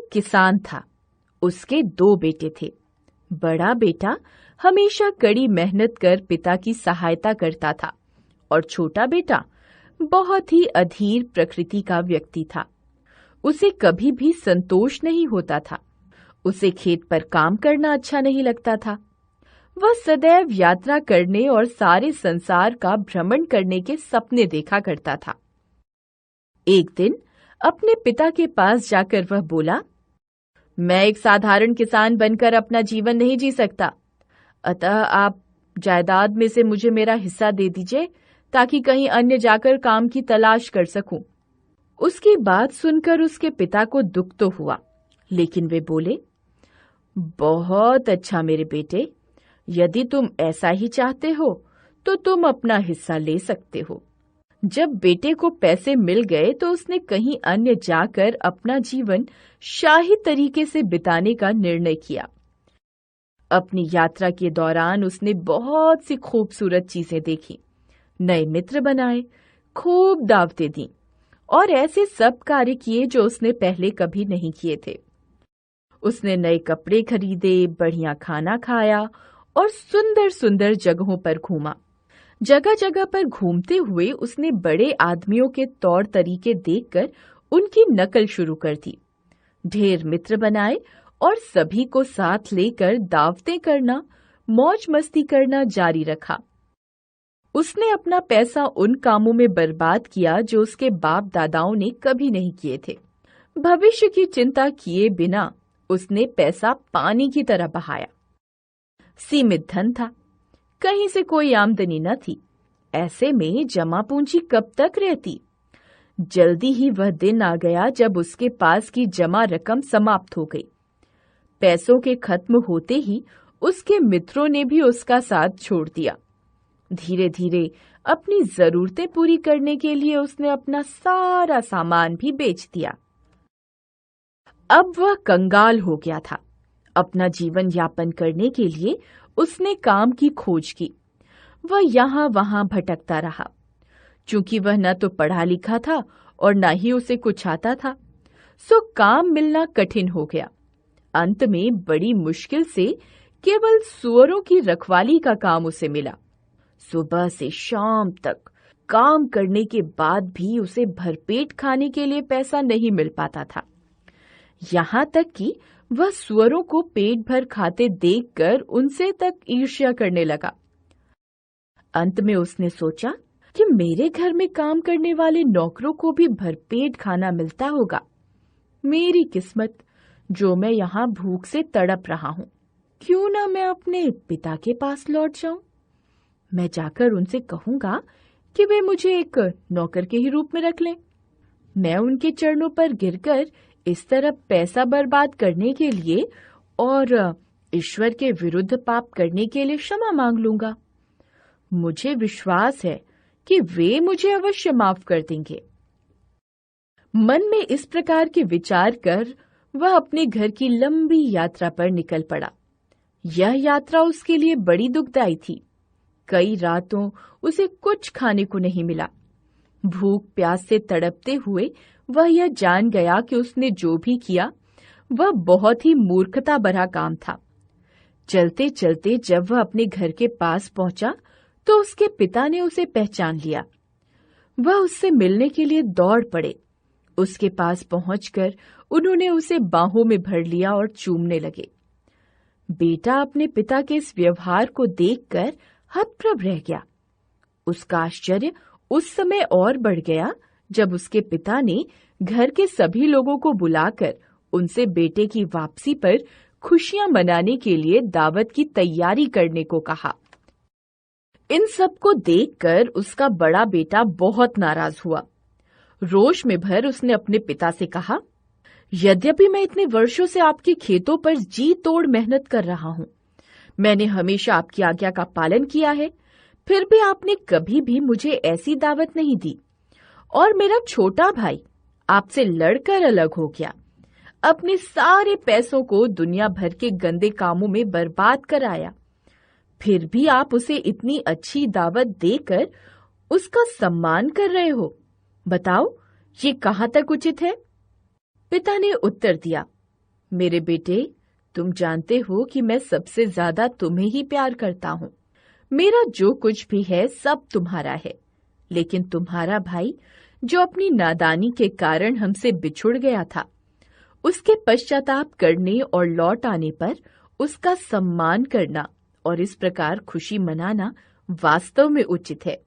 एक किसान था। उसके 2 बेटे थे। बड़ा बेटा हमेशा कड़ी मेहनत कर पिता की सहायता करता था और छोटा बेटा बहुत ही अधीर प्रकृति का व्यक्ति था। उसे कभी भी संतोष नहीं होता था। उसे खेत पर काम करना अच्छा नहीं लगता था। वह सदैव यात्रा करने और सारे संसार का भ्रमण करने के सपने देखा करता था। एक दिन अपने पिता के पास जाकर वह बोला, मैं एक साधारण किसान बनकर अपना जीवन नहीं जी सकता, अतः आप जायदाद में से मुझे मेरा हिस्सा दे दीजिए ताकि कहीं अन्य जाकर काम की तलाश कर सकूं। उसकी बात सुनकर उसके पिता को दुख तो हुआ, लेकिन वे बोले, बहुत अच्छा मेरे बेटे, यदि तुम ऐसा ही चाहते हो तो तुम अपना हिस्सा ले सकते हो। जब बेटे को पैसे मिल गए तो उसने कहीं अन्य जाकर अपना जीवन शाही तरीके से बिताने का निर्णय किया। अपनी यात्रा के दौरान उसने बहुत सी खूबसूरत चीजें देखी, नए मित्र बनाए, खूब दावतें दी और ऐसे सब कार्य किए जो उसने पहले कभी नहीं किए थे। उसने नए कपड़े खरीदे, बढ़िया खाना खाया और सुंदर सुंदर जगहों पर घूमा। जगह जगह पर घूमते हुए उसने बड़े आदमियों के तौर तरीके देखकर उनकी नकल शुरू कर दी। ढेर मित्र बनाए और सभी को साथ लेकर दावतें करना, मौज मस्ती करना जारी रखा। उसने अपना पैसा उन कामों में बर्बाद किया जो उसके बाप दादाओं ने कभी नहीं किए थे। भविष्य की चिंता किए बिना उसने पैसा पानी की तरह बहाया। सीमित धन था, कहीं से कोई आमदनी न थी। ऐसे में जमा पूंजी कब तक रहती? जल्दी ही वह दिन आ गया जब उसके पास की जमा रकम समाप्त हो गई। पैसों के खत्म होते ही उसके मित्रों ने भी उसका साथ छोड़ दिया। धीरे धीरे अपनी जरूरतें पूरी करने के लिए उसने अपना सारा सामान भी बेच दिया। अब वह कंगाल हो गया था। अपना जीवन यापन करने के लिए उसने काम की खोज की। वह यहाँ वहां भटकता रहा। चूंकि वह न तो पढ़ा लिखा था और न ही उसे कुछ आता था, सो काम मिलना कठिन हो गया। अंत में बड़ी मुश्किल से केवल सुअरों की रखवाली का काम उसे मिला। सुबह से शाम तक काम करने के बाद भी उसे भरपेट खाने के लिए पैसा नहीं मिल पाता था। यहाँ तक कि वह सुअरों को पेट भर खाते देखकर उनसे तक ईर्ष्या करने लगा। अंत में उसने सोचा कि मेरे घर में काम करने वाले नौकरों को भी भरपेट खाना मिलता होगा। मेरी किस्मत जो मैं यहाँ भूख से तड़प रहा हूँ। क्यों ना मैं अपने पिता के पास लौट जाऊं? मैं जाकर उनसे कहूंगा कि वे मुझे एक नौकर के ही रूप में रख लें। मैं उनके चरणों पर गिरकर इस तरह पैसा बर्बाद करने के लिए और ईश्वर के विरुद्ध पाप करने के लिए क्षमा मांग लूंगा। मुझे विश्वास है कि वे मुझे अवश्य माफ कर देंगे। मन में इस प्रकार के विचार कर वह अपने घर की लंबी यात्रा पर निकल पड़ा। यह यात्रा उसके लिए बड़ी दुखदायी थी। कई रातों उसे कुछ खाने को नहीं मिला। भूख प्यास से तड़पते हुए वह यह जान गया कि उसने जो भी किया वह बहुत ही मूर्खता भरा काम था। चलते चलते जब वह अपने घर के पास पहुंचा तो उसके पिता ने उसे पहचान लिया। वह उससे मिलने के लिए दौड़ पड़े। उसके पास पहुंचकर उन्होंने उसे बाहों में भर लिया और चूमने लगे। बेटा अपने पिता के इस व्यवहार को देखकर हतप्रभ रह गया। उसका आश्चर्य उस समय और बढ़ गया जब उसके पिता ने घर के सभी लोगों को बुलाकर उनसे बेटे की वापसी पर खुशियां मनाने के लिए दावत की तैयारी करने को कहा। इन सब को देखकर उसका बड़ा बेटा बहुत नाराज हुआ। रोष में भर उसने अपने पिता से कहा, यद्यपि मैं इतने वर्षों से आपके खेतों पर जी तोड़ मेहनत कर रहा हूं, मैंने हमेशा आपकी आज्ञा का पालन किया है, फिर भी आपने कभी भी मुझे ऐसी दावत नहीं दी। और मेरा छोटा भाई आपसे लड़कर अलग हो गया, अपने सारे पैसों को दुनिया भर के गंदे कामों में बर्बाद कर आया, फिर भी आप उसे इतनी अच्छी दावत देकर उसका सम्मान कर रहे हो। बताओ, ये कहाँ तक उचित है? पिता ने उत्तर दिया, मेरे बेटे, तुम जानते हो कि मैं सबसे ज्यादा तुम्हें ही प्यार करता हूँ। मेरा जो कुछ भी है सब तुम्हारा है। लेकिन तुम्हारा भाई, जो अपनी नादानी के कारण हमसे बिछुड़ गया था, उसके पश्चाताप करने और लौट आने पर उसका सम्मान करना और इस प्रकार खुशी मनाना वास्तव में उचित है।